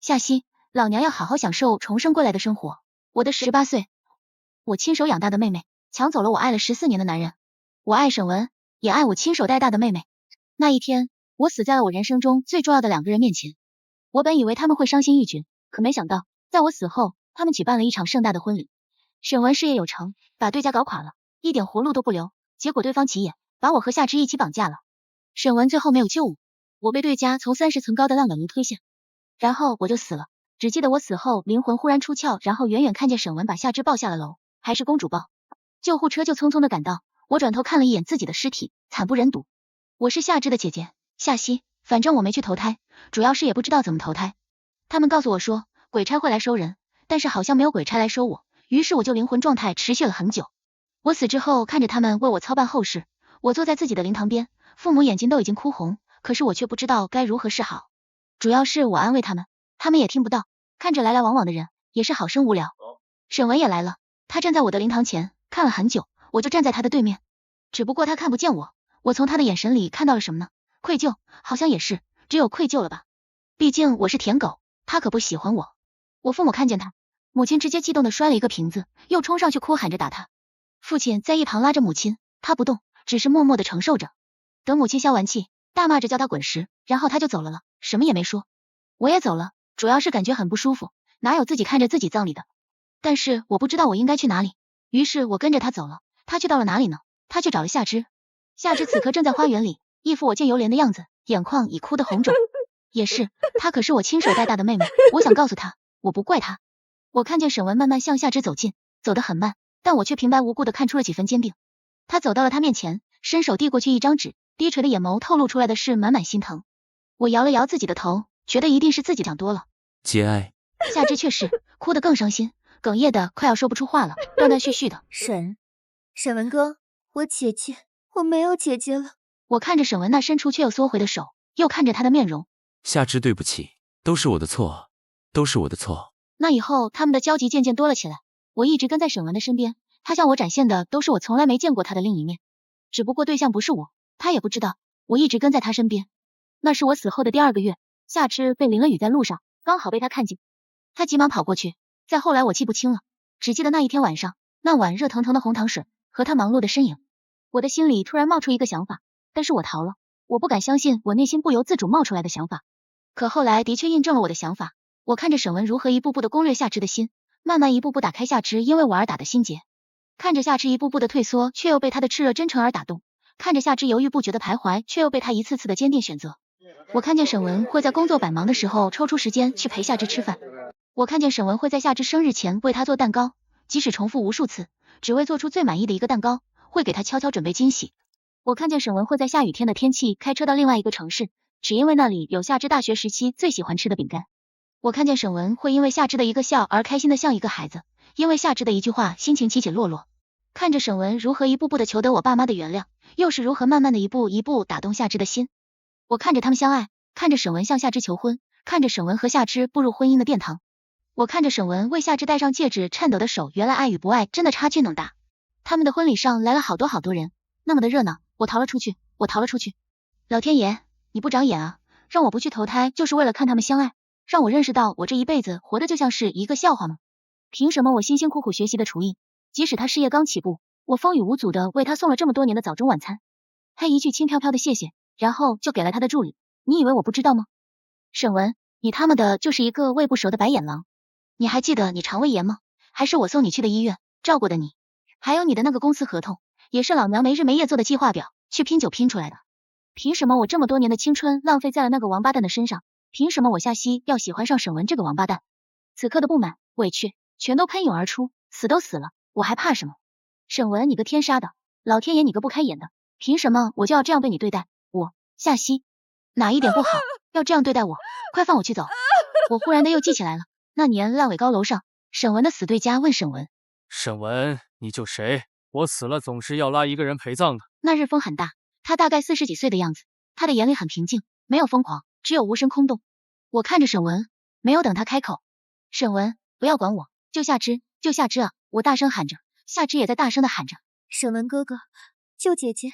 夏曦，老娘要好好享受重生归来的生活。我的18岁，我亲手养大的妹妹，抢走了我爱了14年的男人。我爱沈文，也爱我亲手带大的妹妹。那一天，我死在了我人生中最重要的2个人面前。我本以为他们会伤心欲绝，可没想到，在我死后，他们举办了一场盛大的婚礼。沈文事业有成，把对家搞垮了，一点活路都不留，结果对方起眼，把我和夏之一起绑架了。沈文最后没有救我被对家从30层高的浪板楼推下，然后我就死了。只记得我死后灵魂忽然出窍，然后远远看见沈文把夏之抱下了楼，还是公主抱。救护车就匆匆的赶到，我转头看了一眼自己的尸体，惨不忍睹。我是夏之的姐姐夏曦，反正我没去投胎，主要是也不知道怎么投胎。他们告诉我说鬼差会来收人，但是好像没有鬼差来收我，于是我就灵魂状态持续了很久。我死之后看着他们为我操办后事，我坐在自己的灵堂边，父母眼睛都已经哭红，可是我却不知道该如何是好。主要是我安慰他们，他们也听不到，看着来来往往的人也是好生无聊。沈文也来了，他站在我的灵堂前看了很久，我就站在他的对面，只不过他看不见我，我从他的眼神里看到了什么呢？愧疚，好像也是，只有愧疚了吧。毕竟我是舔狗，他可不喜欢我。我父母看见他，母亲直接激动的摔了一个瓶子，又冲上去哭喊着打他。父亲在一旁拉着母亲，他不动，只是默默的承受着。等母亲消完气，大骂着叫他滚时，然后他就走了，什么也没说。我也走了，主要是感觉很不舒服，哪有自己看着自己葬礼的。但是我不知道我应该去哪里，于是我跟着他走了。他去到了哪里呢？他去找了夏之。夏之此刻正在花园里，一副我见犹怜的样子，眼眶已哭得红肿。也是，她可是我亲手带大的妹妹，我想告诉她，我不怪她。我看见沈文慢慢向夏之走近，走得很慢，但我却平白无故的看出了几分坚定。他走到了他面前，伸手递过去一张纸，低垂的眼眸透露出来的是满满心疼。我摇了摇自己的头，觉得一定是自己想多了。节哀。夏之却是哭得更伤心，哽咽的快要说不出话了，断断续续的。沈文哥，我没有姐姐了。我看着沈文那伸出却又缩回的手，又看着他的面容。夏之，对不起，都是我的错，都是我的错。那以后他们的交集渐渐多了起来，我一直跟在沈文的身边，他向我展现的都是我从来没见过他的另一面，只不过对象不是我，他也不知道，我一直跟在他身边。那是我死后的第2个月，夏之被淋了雨在路上，刚好被他看见，他急忙跑过去，再后来我记不清了，只记得那一天晚上，那碗热腾腾的红糖水和他忙碌的身影。我的心里突然冒出一个想法，但是我逃了，我不敢相信我内心不由自主冒出来的想法。可后来的确印证了我的想法，我看着沈文如何一步步的攻略夏之的心，慢慢一步步打开夏之因为我而打的心结，看着夏之一步步的退缩，却又被他的炽热真诚而打动，看着夏之犹豫不决的徘徊，却又被他一次次的坚定选择。我看见沈文会在工作百忙的时候抽出时间去陪夏之吃饭，我看见沈文会在夏之生日前为他做蛋糕，即使重复无数次，只为做出最满意的一个蛋糕，会给他悄悄准备惊喜。我看见沈文会在下雨天的天气开车到另外一个城市，只因为那里有夏之大学时期最喜欢吃的饼干。我看见沈文会因为夏之的一个笑而开心的像一个孩子，因为夏之的一句话心情起起落落。看着沈文如何一步步的求得我爸妈的原谅，又是如何慢慢的一步一步打动夏之的心。我看着他们相爱，看着沈文向夏之求婚，看着沈文和夏之步入婚姻的殿堂。我看着沈文为夏之戴上戒指颤抖的手，原来爱与不爱真的差距能大。他们的婚礼上来了好多好多人，那么的热闹，我逃了出去。老天爷，你不长眼啊，让我不去投胎就是为了看他们相爱，让我认识到我这一辈子活的就像是一个笑话吗？凭什么我辛辛苦苦学习的厨艺，即使他事业刚起步，我风雨无阻的为他送了这么多年的早中晚餐，他一句轻飘飘的谢谢，然后就给了他的助理，你以为我不知道吗？沈文，你他妈的就是一个喂不熟的白眼狼。你还记得你肠胃炎吗？还是我送你去的医院，照顾的你，还有你的那个公司合同，也是老娘没日没夜做的计划表，去拼酒拼出来的。凭什么我这么多年的青春浪费在了那个王八蛋的身上？凭什么我夏曦要喜欢上沈文这个王八蛋？此刻的不满、委屈全都喷涌而出，死都死了，我还怕什么？沈文，你个天杀的，老天爷你个不开眼的，凭什么我就要这样被你对待？我夏曦哪一点不好，要这样对待我？快放我去走！我忽然的又记起来了，那年烂尾高楼上，沈文的死对家问沈文，沈文，你救谁？我死了总是要拉一个人陪葬的。那日风很大，他大概40几岁的样子，他的眼里很平静，没有疯狂，只有无声空洞。我看着沈文，没有等他开口。沈文，不要管我，救夏之，救夏之啊！我大声喊着，夏之也在大声的喊着，沈文哥哥，救姐姐，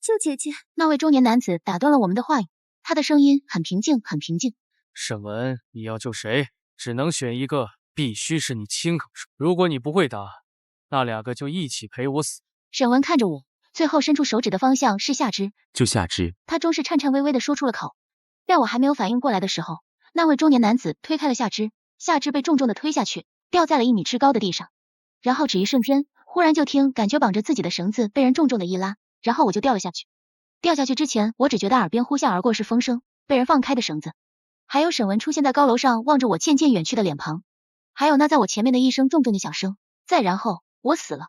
救姐姐！那位中年男子打断了我们的话语，他的声音很平静，很平静，沈文，你要救谁？只能选一个，必须是你亲口说。如果你不会打，那2个就一起陪我死。沈文看着我，最后伸出手指的方向是夏枝，就夏枝。他终是颤颤巍巍的说出了口。在我还没有反应过来的时候，那位中年男子推开了夏枝，夏枝被重重的推下去，掉在了1米之高的地上。然后只一瞬间，忽然就听感觉绑着自己的绳子被人重重的一拉，然后我就掉了下去。掉下去之前，我只觉得耳边呼啸而过是风声，被人放开的绳子，还有沈文出现在高楼上望着我渐渐远去的脸庞，还有那在我前面的一声重重的响声。再然后，我死了。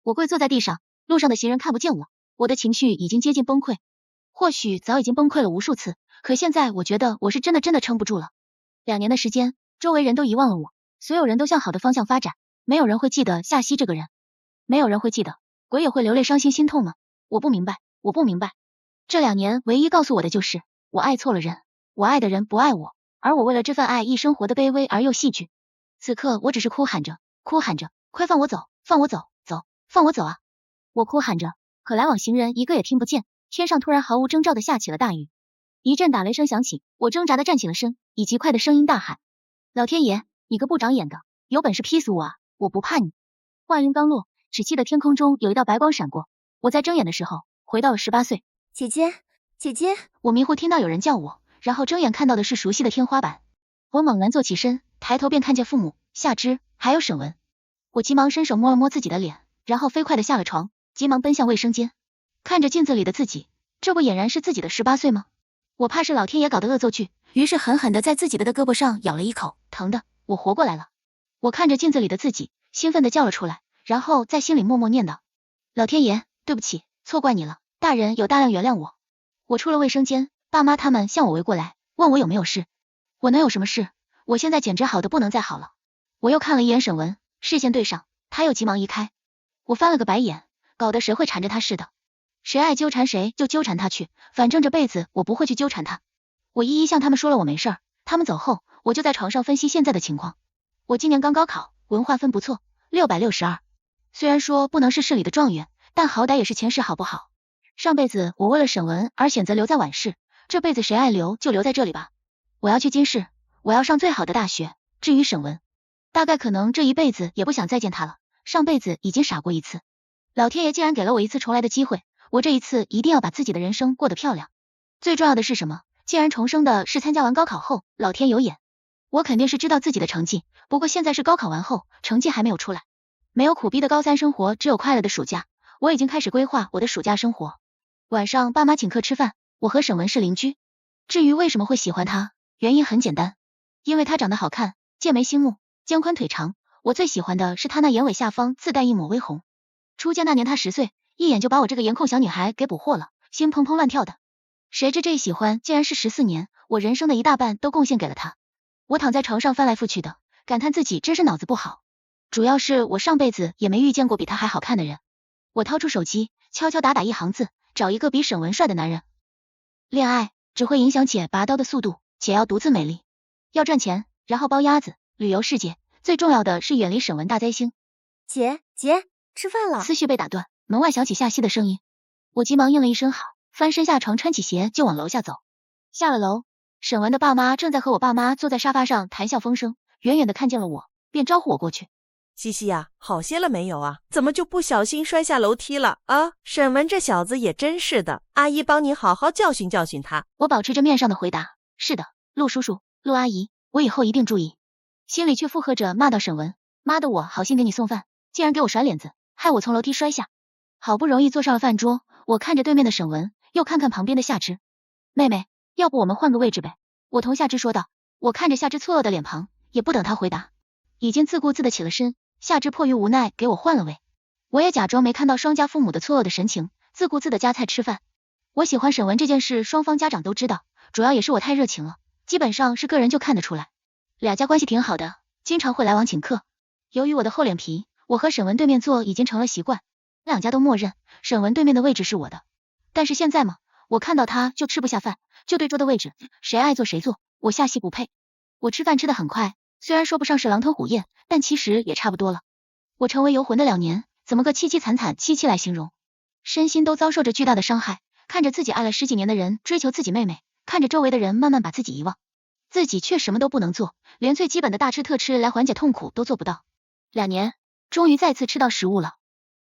我跪坐在地上，路上的行人看不见我，我的情绪已经接近崩溃，或许早已经崩溃了无数次，可现在我觉得我是真的撑不住了。2年的时间，周围人都遗忘了我，所有人都向好的方向发展，没有人会记得夏曦这个人，没有人会记得，鬼也会流泪伤心心痛吗？我不明白。这2年唯一告诉我的就是，我爱错了人，我爱的人不爱我，而我为了这份爱一生活的卑微而又戏剧。此刻我只是哭喊着，快放我走，放我走，放我走啊！我哭喊着，可来往行人一个也听不见。天上突然毫无征兆的下起了大雨，一阵打雷声响起，我挣扎的站起了身，以极快的声音大喊：老天爷，你个不长眼的，有本事劈死我啊！我不怕你！话音刚落，只记得天空中有一道白光闪过，我在睁眼的时候回到了18岁。姐姐，我迷糊听到有人叫我，然后睁眼看到的是熟悉的天花板。我猛然坐起身，抬头便看见父母、夏枝还有沈文。我急忙伸手摸了摸自己的脸，然后飞快的下了床，急忙奔向卫生间，看着镜子里的自己，这不俨然是自己的18岁吗？我怕是老天爷搞的恶作剧，于是狠狠的在自己的胳膊上咬了一口，疼的我活过来了。我看着镜子里的自己，兴奋的叫了出来，然后在心里默默念叨：老天爷，对不起，错怪你了，大人有大量原谅我。我出了卫生间，爸妈他们向我围过来，问我有没有事。我能有什么事？我现在简直好的不能再好了。我又看了一眼沈文，视线对上，他又急忙移开。我翻了个白眼，搞得谁会缠着他似的。谁爱纠缠谁就纠缠他去，反正这辈子我不会去纠缠他。我一一向他们说了我没事儿，他们走后，我就在床上分析现在的情况。我今年刚高考，文化分不错，662。虽然说不能是市里的状元，但好歹也是前10好不好？上辈子我为了沈文而选择留在皖市，这辈子谁爱留就留在这里吧。我要去京市，我要上最好的大学。至于沈文，大概可能这一辈子也不想再见他了，上辈子已经傻过一次。老天爷既然给了我一次重来的机会，我这一次一定要把自己的人生过得漂亮。最重要的是什么？既然重生的是参加完高考后，老天有眼，我肯定是知道自己的成绩，不过现在是高考完后，成绩还没有出来。没有苦逼的高3生活，只有快乐的暑假。我已经开始规划我的暑假生活。晚上爸妈请客吃饭，我和沈文是邻居。至于为什么会喜欢他，原因很简单，因为他长得好看，剑眉星目，肩宽腿长，我最喜欢的是他那眼尾下方自带一抹微红。初见那年他10岁，一眼就把我这个颜控小女孩给捕获了，心砰砰乱跳的。谁知这一喜欢竟然是14年，我人生的一大半都贡献给了他。我躺在床上翻来覆去的，感叹自己真是脑子不好。主要是我上辈子也没遇见过比他还好看的人。我掏出手机，悄悄打一行字，找一个比沈文帅的男人。恋爱只会影响且拔刀的速度，且要独自美丽。要赚钱，然后包鸭子，旅游世界，最重要的是远离沈文大灾星。姐，吃饭了。思绪被打断，门外响起夏曦的声音。我急忙应了一声好，翻身下床，穿起鞋就往楼下走。下了楼，沈文的爸妈正在和我爸妈坐在沙发上谈笑风生，远远的看见了我，便招呼我过去。西西呀，好些了没有啊？怎么就不小心摔下楼梯了啊？沈文这小子也真是的，阿姨帮你好好教训教训他。我保持着面上的回答，是的，陆叔叔，陆阿姨，我以后一定注意。心里却附和着骂到沈文，妈的我好心给你送饭，竟然给我甩脸子，害我从楼梯摔下。好不容易坐上了饭桌，我看着对面的沈文，又看看旁边的夏枝。妹妹，要不我们换个位置呗？我同夏枝说道。我看着夏枝错愕的脸庞，也不等她回答，已经自顾自的起了身。夏枝迫于无奈给我换了位，我也假装没看到双家父母的错愕的神情，自顾自的夹菜吃饭。我喜欢沈文这件事，双方家长都知道，主要也是我太热情了，基本上是个人就看得出来。俩家关系挺好的，经常会来往请客。由于我的厚脸皮，我和沈文对面坐已经成了习惯，两家都默认沈文对面的位置是我的。但是现在嘛，我看到他就吃不下饭，就对桌的位置，谁爱坐谁坐，我夏曦不配。我吃饭吃得很快，虽然说不上是狼吞虎咽，但其实也差不多了。我成为游魂的2年，怎么个凄凄惨惨戚戚来形容？身心都遭受着巨大的伤害，看着自己爱了10几年的人追求自己妹妹，看着周围的人慢慢把自己遗忘，自己却什么都不能做，连最基本的大吃特吃来缓解痛苦都做不到。2年，终于再次吃到食物了。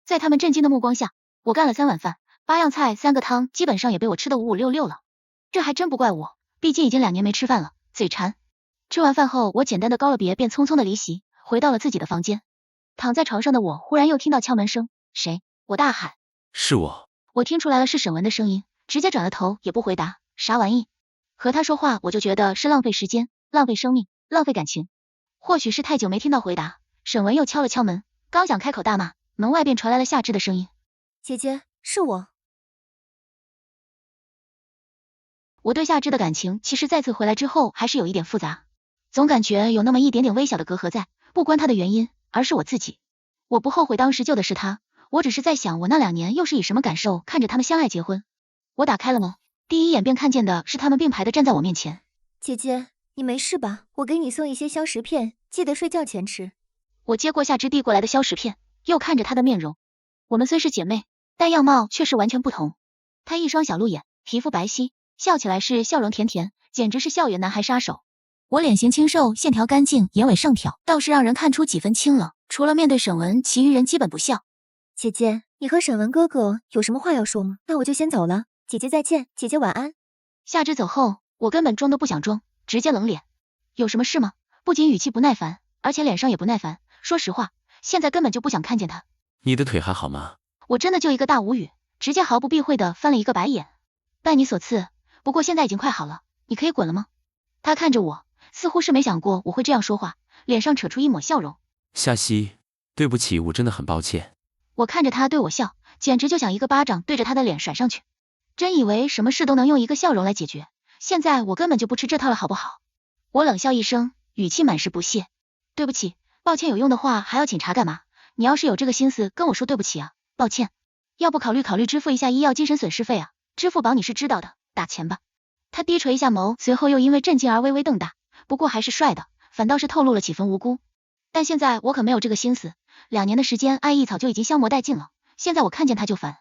在他们震惊的目光下，我干了3碗饭，8样菜，3个汤，基本上也被我吃得五五六六了。这还真不怪我，毕竟已经2年没吃饭了，嘴馋。吃完饭后，我简单的告了别，便匆匆的离席，回到了自己的房间。躺在床上的我，忽然又听到敲门声，谁？我大喊。是我。我听出来了是沈文的声音，直接转了头，也不回答，啥玩意？和他说话我就觉得是浪费时间，浪费生命，浪费感情。或许是太久没听到回答，沈文又敲了敲门，刚想开口大骂，门外便传来了夏至的声音。姐姐，是我。我对夏至的感情其实再次回来之后还是有一点复杂，总感觉有那么一点点微小的隔阂在，不关他的原因，而是我自己。我不后悔当时救的是他，我只是在想我那2年又是以什么感受看着他们相爱结婚。我打开了门，第一眼便看见的是他们并排的站在我面前。姐姐，你没事吧？我给你送一些消食片，记得睡觉前吃。我接过夏至递过来的消食片，又看着她的面容。我们虽是姐妹，但样貌却是完全不同。她一双小鹿眼，皮肤白皙，笑起来是笑容甜甜，简直是校园男孩杀手。我脸型清瘦，线条干净，眼尾上挑，倒是让人看出几分清冷。除了面对沈文，其余人基本不笑。姐姐，你和沈文哥哥有什么话要说吗？那我就先走了，姐姐再见，姐姐晚安。夏至走后，我根本装都不想装，直接冷脸。有什么事吗？不仅语气不耐烦，而且脸上也不耐烦。说实话，现在根本就不想看见他。你的腿还好吗？我真的就一个大无语，直接毫不避讳的翻了一个白眼。拜你所赐，不过现在已经快好了，你可以滚了吗？他看着我，似乎是没想过我会这样说话，脸上扯出一抹笑容。夏曦，对不起，我真的很抱歉。我看着他对我笑，简直就想一个巴掌对着他的脸甩上去。真以为什么事都能用一个笑容来解决，现在我根本就不吃这套了好不好？我冷笑一声，语气满是不屑。对不起，抱歉有用的话还要警察干嘛？你要是有这个心思跟我说对不起啊，抱歉，要不考虑支付一下医药精神损失费啊，支付宝你是知道的，打钱吧。他低垂一下眸，随后又因为震惊而微微瞪大，不过还是帅的，反倒是透露了几分无辜。但现在我可没有这个心思，2年的时间爱一草就已经消磨殆尽了，现在我看见他就烦。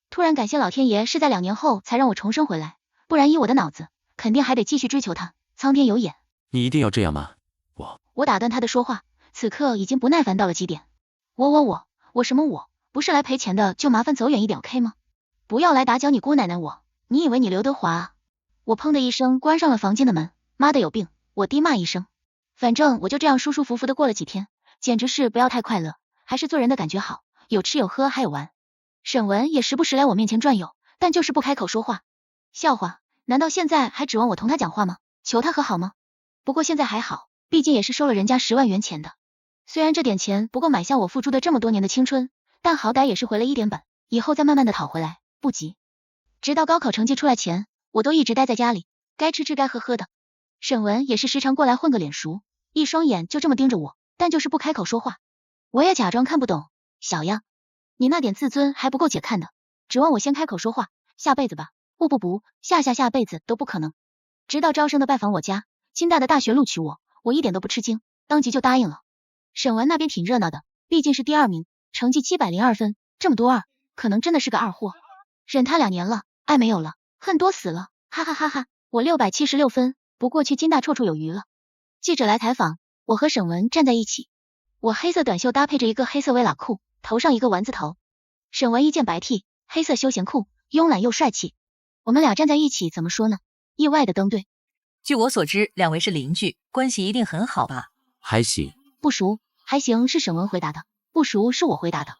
突然感谢老天爷是在2年后才让我重生回来，不然依我的脑子，肯定还得继续追求他。苍天有眼。你一定要这样吗？我打断他的说话，此刻已经不耐烦到了极点。我什么我？不是来赔钱的，就麻烦走远一点 OK 吗？不要来打搅你姑奶奶我，你以为你刘德华啊？我砰的一声关上了房间的门，妈的有病！我低骂一声。反正我就这样舒舒服服的过了几天，简直是不要太快乐，还是做人的感觉好，有吃有喝还有玩。沈文也时不时来我面前转悠，但就是不开口说话。笑话，难道现在还指望我同他讲话吗？求他和好吗？不过现在还好，毕竟也是收了人家10万元钱的。虽然这点钱不够买下我付出的这么多年的青春，但好歹也是回了一点本，以后再慢慢的讨回来，不急。直到高考成绩出来前，我都一直待在家里，该吃吃该喝喝的。沈文也是时常过来混个脸熟，一双眼就这么盯着我，但就是不开口说话。我也假装看不懂，小样，你那点自尊还不够姐看的，指望我先开口说话，下辈子吧，不，下辈子都不可能。直到招生的拜访我家，清大的大学录取我一点都不吃惊，当即就答应了。沈文那边挺热闹的，毕竟是第2名，成绩702分，这么多二，可能真的是个二货。忍他2年了，爱没有了，恨多死了，哈哈哈哈，我676分，不过去金大绰绰有余了。记者来采访，我和沈文站在一起，我黑色短袖搭配着一个黑色微喇裤，头上一个丸子头。沈文一件白 T， 黑色休闲裤，慵懒又帅气。我们俩站在一起，怎么说呢？意外的登对。据我所知，2位是邻居，关系一定很好吧？还行。不熟，还行是沈文回答的，不熟是我回答的。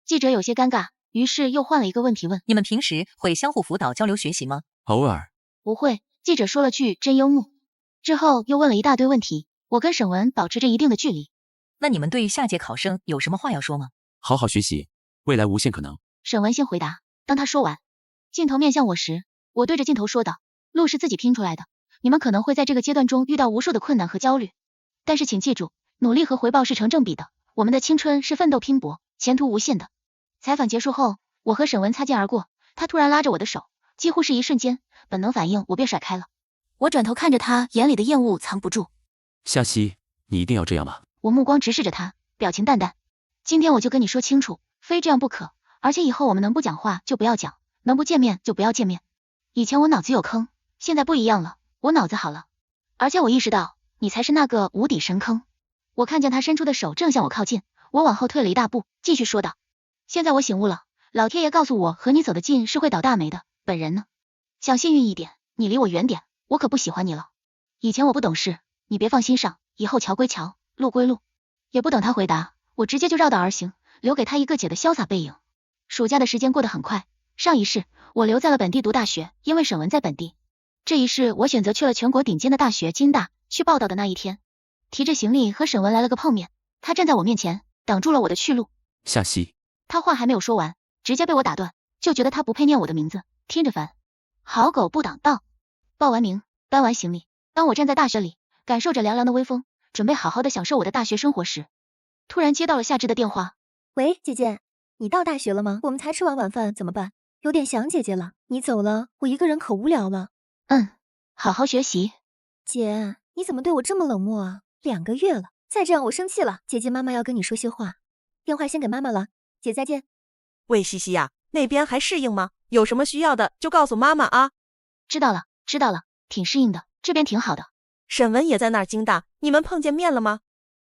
记者有些尴尬，于是又换了一个问题问：你们平时会相互辅导交流学习吗？偶尔。不会，记者说了句真幽默。之后又问了一大堆问题，我跟沈文保持着一定的距离。那你们对下届考生有什么话要说吗？好好学习，未来无限可能。沈文先回答。当他说完，镜头面向我时，我对着镜头说道：路是自己拼出来的，你们可能会在这个阶段中遇到无数的困难和焦虑，但是请记住，努力和回报是成正比的，我们的青春是奋斗拼搏，前途无限的。采访结束后，我和沈文擦肩而过，他突然拉着我的手，几乎是一瞬间，本能反应我便甩开了。我转头看着他，眼里的厌恶藏不住。夏曦，你一定要这样吗？我目光直视着他，表情淡淡。今天我就跟你说清楚，非这样不可，而且以后我们能不讲话就不要讲，能不见面就不要见面。以前我脑子有坑，现在不一样了，我脑子好了。而且我意识到你才是那个无底深坑。我看见他伸出的手正向我靠近，我往后退了一大步，继续说道：现在我醒悟了，老天爷告诉我和你走得近是会倒大霉的，本人呢，想幸运一点，你离我远点，我可不喜欢你了。以前我不懂事，你别放心上，以后桥归桥，路归路。也不等他回答，我直接就绕道而行，留给他一个姐的潇洒背影。暑假的时间过得很快，上一世我留在了本地读大学，因为沈文在本地。这一世我选择去了全国顶尖的大学金大，去报道的那一天，提着行李和沈文来了个碰面，他站在我面前，挡住了我的去路。夏曦，他话还没有说完，直接被我打断，就觉得他不配念我的名字，听着烦。好狗不挡道。报完名，搬完行李，当我站在大学里，感受着凉凉的微风，准备好好的享受我的大学生活时，突然接到了夏至的电话。喂，姐姐，你到大学了吗？我们才吃完晚饭，怎么办？有点想姐姐了。你走了，我一个人可无聊了。好好学习。姐，你怎么对我这么冷漠啊？2个月了，再这样我生气了。姐姐，妈妈要跟你说些话，电话先给妈妈了。姐再见。喂，西西呀，那边还适应吗？有什么需要的就告诉妈妈啊。知道了，挺适应的，这边挺好的。沈文也在那儿金大，你们碰见面了吗？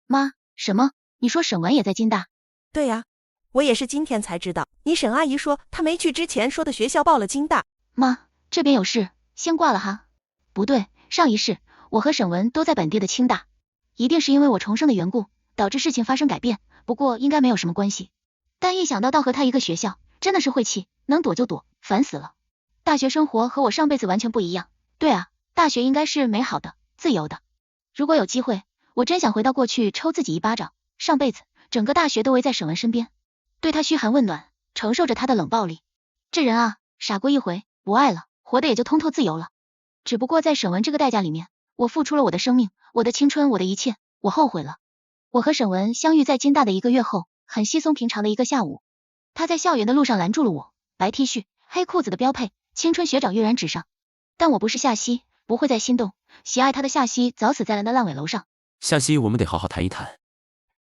妈，什么？你说沈文也在金大？对呀，我也是今天才知道，你沈阿姨说她没去之前说的学校报了金大。妈，这边有事，先挂了哈。不对，上一世我和沈文都在本地的清大，一定是因为我重生的缘故，导致事情发生改变，不过应该没有什么关系。但一想到和他一个学校，真的是晦气，能躲就躲，烦死了。大学生活和我上辈子完全不一样。对啊，大学应该是美好的，自由的。如果有机会，我真想回到过去抽自己一巴掌。上辈子整个大学都围在沈文身边，对他嘘寒问暖，承受着他的冷暴力。这人啊，傻过一回，不爱了，活得也就通透自由了。只不过在沈文这个代价里面，我付出了我的生命，我的青春，我的一切，我后悔了。我和沈文相遇在金大的1个月后，很稀松平常的一个下午，他在校园的路上拦住了我，白 T 恤黑裤子的标配，青春学长跃然纸上。但我不是夏曦，不会再心动，喜爱他的夏曦早死在了那烂尾楼上。夏曦，我们得好好谈一谈。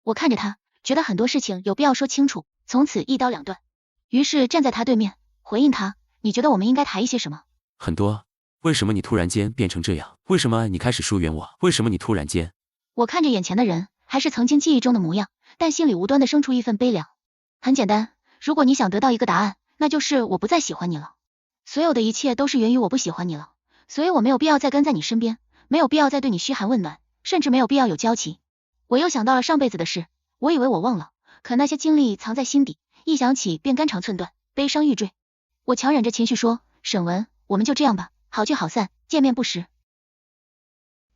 我看着他，觉得很多事情有必要说清楚，从此一刀两断。于是站在他对面，回应他，你觉得我们应该谈一些什么？很多。为什么你突然间变成这样？为什么你开始疏远我？为什么你突然间……我看着眼前的人，还是曾经记忆中的模样，但心里无端的生出一份悲凉。很简单，如果你想得到一个答案，那就是我不再喜欢你了。所有的一切都是源于我不喜欢你了，所以我没有必要再跟在你身边，没有必要再对你嘘寒问暖，甚至没有必要有交集。我又想到了上辈子的事，我以为我忘了，可那些经历藏在心底，一想起便肝肠寸断，悲伤欲坠。我强忍着情绪说，沈文，我们就这样吧，好聚好散，见面不识。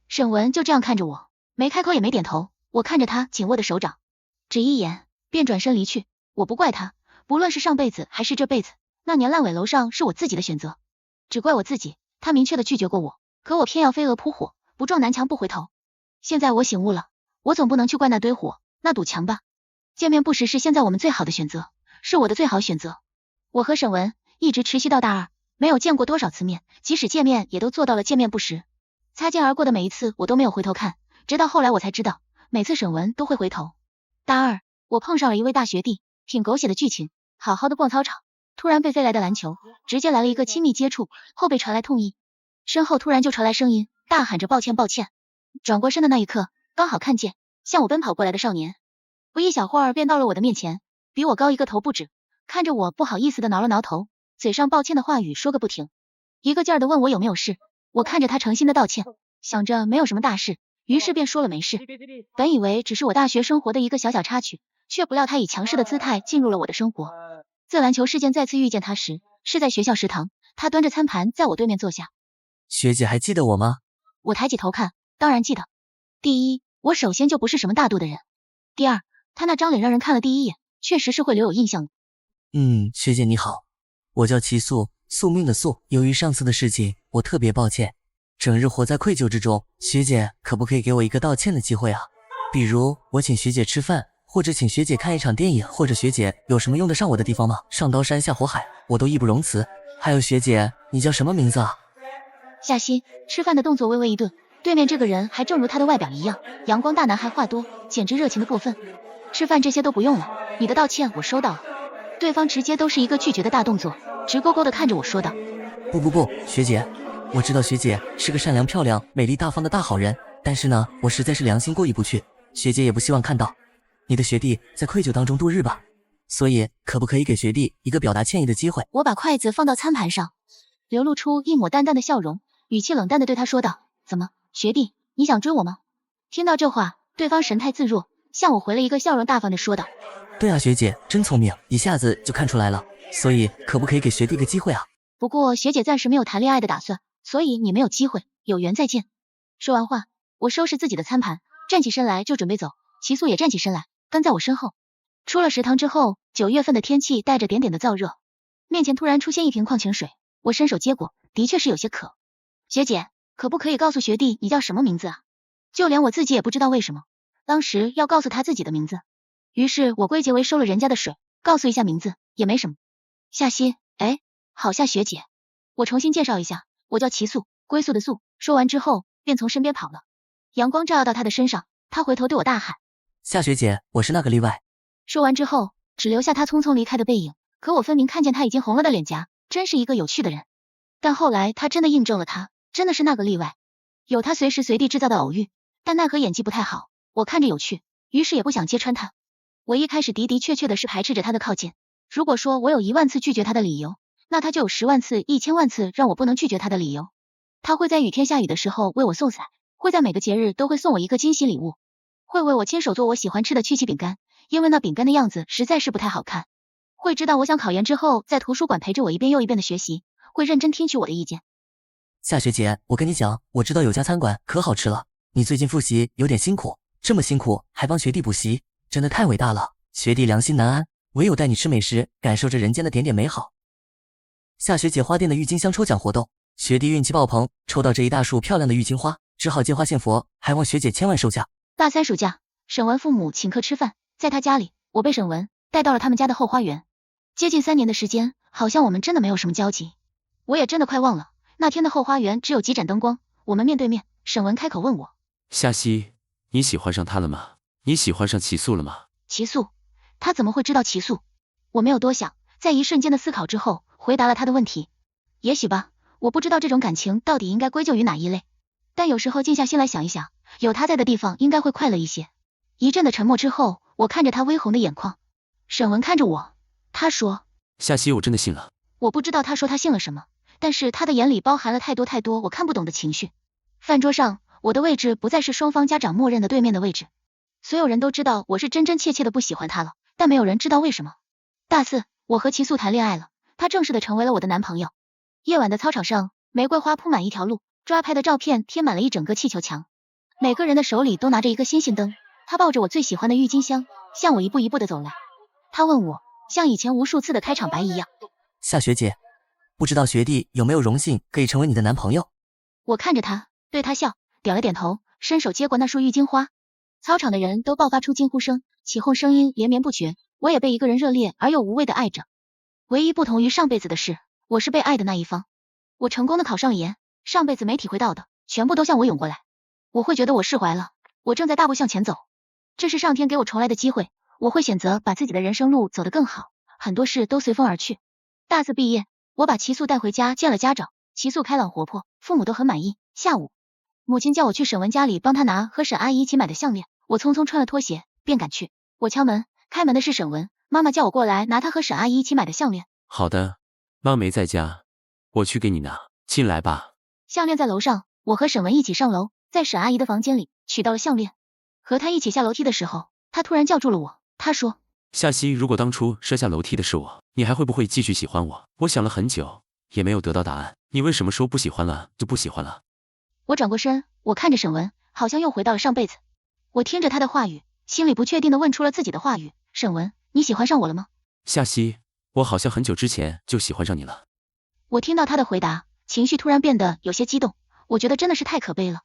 沈文就这样看着我，没开口也没点头。我看着他紧握的手掌，只一眼便转身离去。我不怪他，不论是上辈子还是这辈子，那年烂尾楼上是我自己的选择，只怪我自己。他明确的拒绝过我，可我偏要飞蛾扑火，不撞南墙不回头。现在我醒悟了，我总不能去怪那堆火，那堵墙吧。见面不识是现在我们最好的选择，是我的最好选择。我和沈文一直持续到大二，没有见过多少次面，即使见面也都做到了见面不识。擦肩而过的每一次我都没有回头看，直到后来我才知道，每次沈文都会回头。大二，我碰上了一位大学弟，挺狗血的剧情，好好的逛操场，突然被飞来的篮球直接来了一个亲密接触，后背传来痛意，身后突然就传来声音，大喊着抱歉抱歉。转过身的那一刻，刚好看见向我奔跑过来的少年，不一小会儿便到了我的面前，比我高一个头不止，看着我不好意思的挠了挠头，嘴上抱歉的话语说个不停，一个劲儿的问我有没有事。我看着他诚心的道歉，想着没有什么大事，于是便说了没事。本以为只是我大学生活的一个小小插曲，却不料他以强势的姿态进入了我的生活。自篮球事件再次遇见他时，是在学校食堂，他端着餐盘在我对面坐下。学姐还记得我吗？我抬起头看，当然记得。第一，我首先就不是什么大度的人。第二，他那张脸让人看了第一眼，确实是会留有印象的。学姐你好，我叫齐素，宿命的宿。由于上次的事情，我特别抱歉，整日活在愧疚之中。学姐可不可以给我一个道歉的机会啊？比如我请学姐吃饭，或者请学姐看一场电影，或者学姐有什么用得上我的地方吗？上刀山下火海，我都义不容辞。还有学姐，你叫什么名字啊？夏曦。吃饭的动作微微一顿，对面这个人还正如他的外表一样，阳光大男孩话多，简直热情的过分。吃饭这些都不用了，你的道歉我收到了。对方直接都是一个拒绝的大动作，直勾勾的看着我说道。不，学姐，我知道学姐是个善良、漂亮、美丽、大方的大好人，但是呢，我实在是良心过意不去，学姐也不希望看到你的学弟在愧疚当中度日吧。所以，可不可以给学弟一个表达歉意的机会？我把筷子放到餐盘上，流露出一抹淡淡的笑容，语气冷淡的对他说道：“怎么，学弟，你想追我吗？”听到这话，对方神态自若，向我回了一个笑容大方的说道：“对啊，学姐真聪明，一下子就看出来了。所以，可不可以给学弟个机会啊？”不过学姐暂时没有谈恋爱的打算，所以你没有机会，有缘再见。说完话，我收拾自己的餐盘，站起身来就准备走，齐素也站起身来，跟在我身后。出了食堂之后，9月份的天气带着点点的燥热，面前突然出现一瓶矿泉水，我伸手接过，的确是有些渴。学姐，可不可以告诉学弟你叫什么名字啊？就连我自己也不知道为什么，当时要告诉他自己的名字，于是我归结为收了人家的水，告诉一下名字也没什么。夏曦，哎，好夏学姐。我重新介绍一下，我叫齐素，归宿的宿。说完之后，便从身边跑了。阳光照耀到他的身上，他回头对我大喊：“夏学姐，我是那个例外。”说完之后，只留下他匆匆离开的背影。可我分明看见他已经红了的脸颊，真是一个有趣的人。但后来他真的印证了他真的是那个例外，有他随时随地制造的偶遇，但奈何演技不太好，我看着有趣，于是也不想揭穿他。我一开始的的确确的是排斥着他的靠近，如果说我有1万次拒绝他的理由，那他就有10万次、1000万次让我不能拒绝他的理由。他会在雨天下雨的时候为我送伞，会在每个节日都会送我一个惊喜礼物，会为我亲手做我喜欢吃的曲奇饼干，因为那饼干的样子实在是不太好看。会知道我想考研之后在图书馆陪着我一遍又一遍的学习，会认真听取我的意见。夏学姐，我跟你讲，我知道有家餐馆可好吃了，你最近复习有点辛苦，这么辛苦还帮学弟补习，真的太伟大了。学弟良心难安，唯有带你吃美食，感受着人间的点点美好。夏学姐花店的郁金香抽奖活动，学弟运气爆棚，抽到这一大束漂亮的郁金花，只好借花献佛，还望学姐千万收下。大3暑假，沈文父母请客吃饭，在他家里，我被沈文带到了他们家的后花园。接近3年的时间，好像我们真的没有什么交集，我也真的快忘了那天的后花园只有几盏灯光，我们面对面。沈文开口问我：夏曦，你喜欢上他了吗？你喜欢上齐素了吗？齐素？他怎么会知道齐素？我没有多想，在一瞬间的思考之后，回答了他的问题。也许吧，我不知道这种感情到底应该归咎于哪一类，但有时候静下心来想一想，有他在的地方应该会快乐一些。一阵的沉默之后，我看着他微红的眼眶。沈文看着我，他说：夏曦，我真的信了。我不知道他说他信了什么，但是他的眼里包含了太多太多我看不懂的情绪。饭桌上，我的位置不再是双方家长默认的对面的位置。所有人都知道我是真真切切的不喜欢他了，但没有人知道为什么。大4，我和齐素谈恋爱了，他正式的成为了我的男朋友。夜晚的操场上，玫瑰花铺满一条路，抓拍的照片贴满了一整个气球墙，每个人的手里都拿着一个星星灯。他抱着我最喜欢的郁金香，向我一步一步的走来。他问我，像以前无数次的开场白一样：夏学姐，不知道学弟有没有荣幸可以成为你的男朋友？我看着他，对他笑，点了点头，伸手接过那束郁金花。操场的人都爆发出惊呼声，起哄声音连绵不绝，我也被一个人热烈而又无畏的爱着。唯一不同于上辈子的是，我是被爱的那一方。我成功的考上了研，上辈子没体会到的，全部都向我涌过来。我会觉得我释怀了，我正在大步向前走。这是上天给我重来的机会，我会选择把自己的人生路走得更好，很多事都随风而去。大4毕业，我把齐素带回家见了家长，齐素开朗活泼，父母都很满意。下午，母亲叫我去沈文家里帮他拿和沈阿姨一起买的项链，我匆匆穿了拖鞋便赶去。我敲门，开门的是沈文，妈妈叫我过来拿她和沈阿姨一起买的项链。好的，妈没在家，我去给你拿。进来吧。项链在楼上，我和沈文一起上楼，在沈阿姨的房间里取到了项链。和她一起下楼梯的时候，她突然叫住了我，她说：夏曦，如果当初摔下楼梯的是我，你还会不会继续喜欢我？我想了很久，也没有得到答案。你为什么说不喜欢了就不喜欢了？我转过身，我看着沈文，好像又回到了上辈子。我听着他的话语，心里不确定的问出了自己的话语：沈文，你喜欢上我了吗？夏曦，我好像很久之前就喜欢上你了。我听到他的回答，情绪突然变得有些激动，我觉得真的是太可悲了。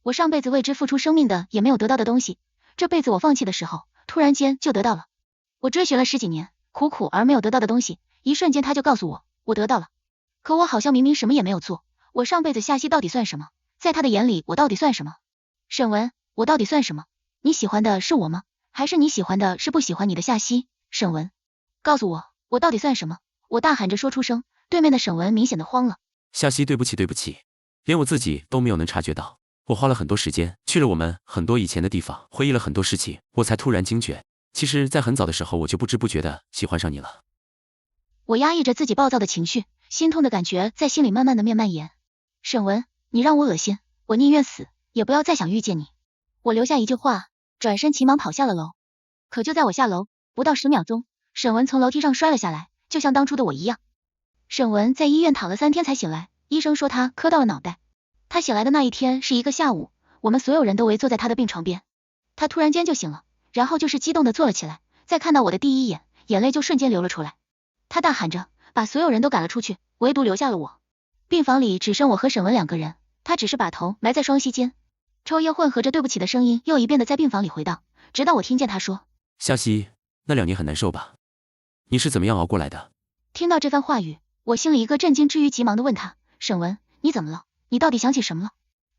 我上辈子为之付出生命的也没有得到的东西，这辈子我放弃的时候，突然间就得到了。我追寻了10几年，苦苦而没有得到的东西，一瞬间他就告诉我，我得到了。可我好像明明什么也没有做，我上辈子夏曦到底算什么？在他的眼里，我到底算什么？沈文，我到底算什么？你喜欢的是我吗？还是你喜欢的是不喜欢你的夏曦？沈文，告诉我，我到底算什么？我大喊着说出声，对面的沈文明显的慌了。夏曦，对不起，对不起，连我自己都没有能察觉到。我花了很多时间，去了我们很多以前的地方，回忆了很多事情，我才突然惊觉，其实在很早的时候我就不知不觉的喜欢上你了。我压抑着自己暴躁的情绪，心痛的感觉在心里慢慢的蔓延。沈文，你让我恶心，我宁愿死，也不要再想遇见你。我留下一句话，转身急忙跑下了楼。可就在我下楼，不到10秒钟，沈文从楼梯上摔了下来，就像当初的我一样。沈文在医院躺了3天才醒来，医生说他磕到了脑袋。他醒来的那一天是一个下午，我们所有人都围坐在他的病床边。他突然间就醒了，然后就是激动的坐了起来，在看到我的第一眼，眼泪就瞬间流了出来。他大喊着，把所有人都赶了出去，唯独留下了我。病房里只剩我和沈文2个人，他只是把头埋在双膝间，抽噎混合着对不起的声音又一遍的在病房里回荡，直到我听见他说：夏曦，那2年很难受吧？你是怎么样熬过来的？听到这番话语，我心里一个震惊之余急忙的问他：沈文，你怎么了？你到底想起什么了？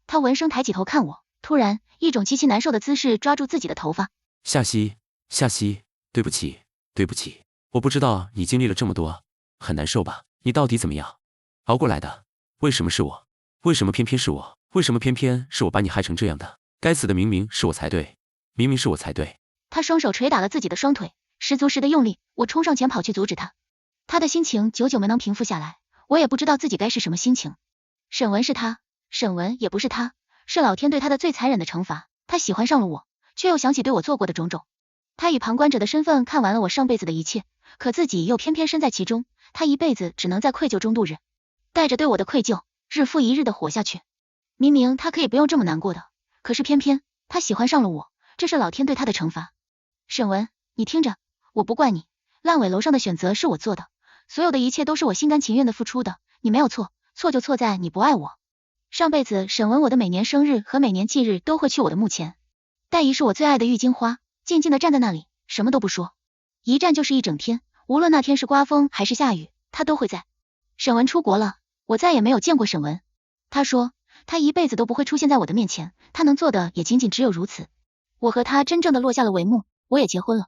他闻声抬起头看我，突然一种极其难受的姿势抓住自己的头发。夏曦，夏曦，对不起，对不起，我不知道你经历了这么多，很难受吧？你到底怎么样熬过来的？为什么是我？为什么偏偏是我？为什么偏偏是我把你害成这样的？该死的，明明是我才对，明明是我才对。他双手捶打了自己的双腿，十足十的用力，我冲上前跑去阻止他。他的心情久久没能平复下来，我也不知道自己该是什么心情。沈文是他，沈文也不是他，是老天对他的最残忍的惩罚。他喜欢上了我，却又想起对我做过的种种。他以旁观者的身份看完了我上辈子的一切，可自己又偏偏身在其中，他一辈子只能在愧疚中度日，带着对我的愧疚，日复一日的活下去。明明他可以不用这么难过的，可是偏偏他喜欢上了我，这是老天对他的惩罚。沈文，你听着，我不怪你，烂尾楼上的选择是我做的，所有的一切都是我心甘情愿的付出的，你没有错，错就错在你不爱我。上辈子沈文我的每年生日和每年忌日都会去我的墓前，戴仪是我最爱的郁金花，静静的站在那里，什么都不说，一站就是一整天，无论那天是刮风还是下雨，他都会在。沈文出国了，我再也没有见过沈文。他说他一辈子都不会出现在我的面前，他能做的也仅仅只有如此。我和他真正的落下了帷幕，我也结婚了。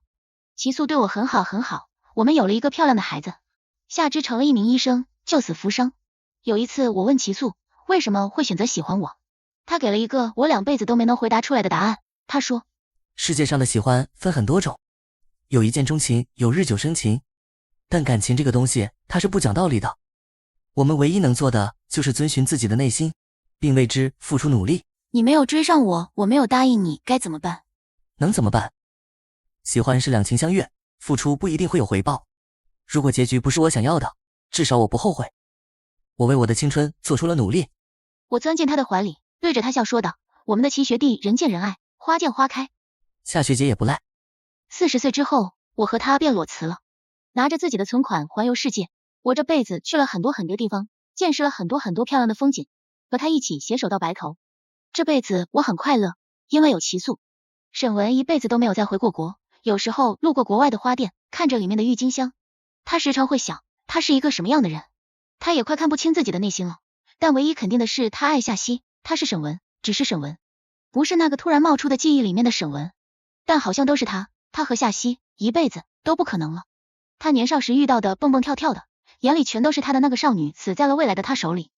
齐素对我很好很好，我们有了一个漂亮的孩子。夏之成了一名医生，救死扶伤。有一次我问齐素为什么会选择喜欢我，他给了一个我2辈子都没能回答出来的答案。他说世界上的喜欢分很多种，有一见钟情，有日久生情，但感情这个东西它是不讲道理的。我们唯一能做的就是遵循自己的内心，并为之付出努力。你没有追上我，我没有答应你，该怎么办？能怎么办？喜欢是两情相悦，付出不一定会有回报。如果结局不是我想要的，至少我不后悔。我为我的青春做出了努力。我钻进他的怀里，对着他笑说道：我们的齐学弟人见人爱，花见花开。夏学姐也不赖。40岁之后，我和他便裸辞了，拿着自己的存款环游世界。我这辈子去了很多很多地方，见识了很多很多漂亮的风景，和他一起携手到白头。这辈子我很快乐，因为有齐素。沈文一辈子都没有再回过国，有时候路过国外的花店，看着里面的郁金香，他时常会想，他是一个什么样的人？他也快看不清自己的内心了。但唯一肯定的是，他爱夏曦，他是沈文，只是沈文，不是那个突然冒出的记忆里面的沈文。但好像都是他和夏曦一辈子都不可能了。他年少时遇到的蹦蹦跳跳的，眼里全都是他的那个少女，死在了未来的他手里。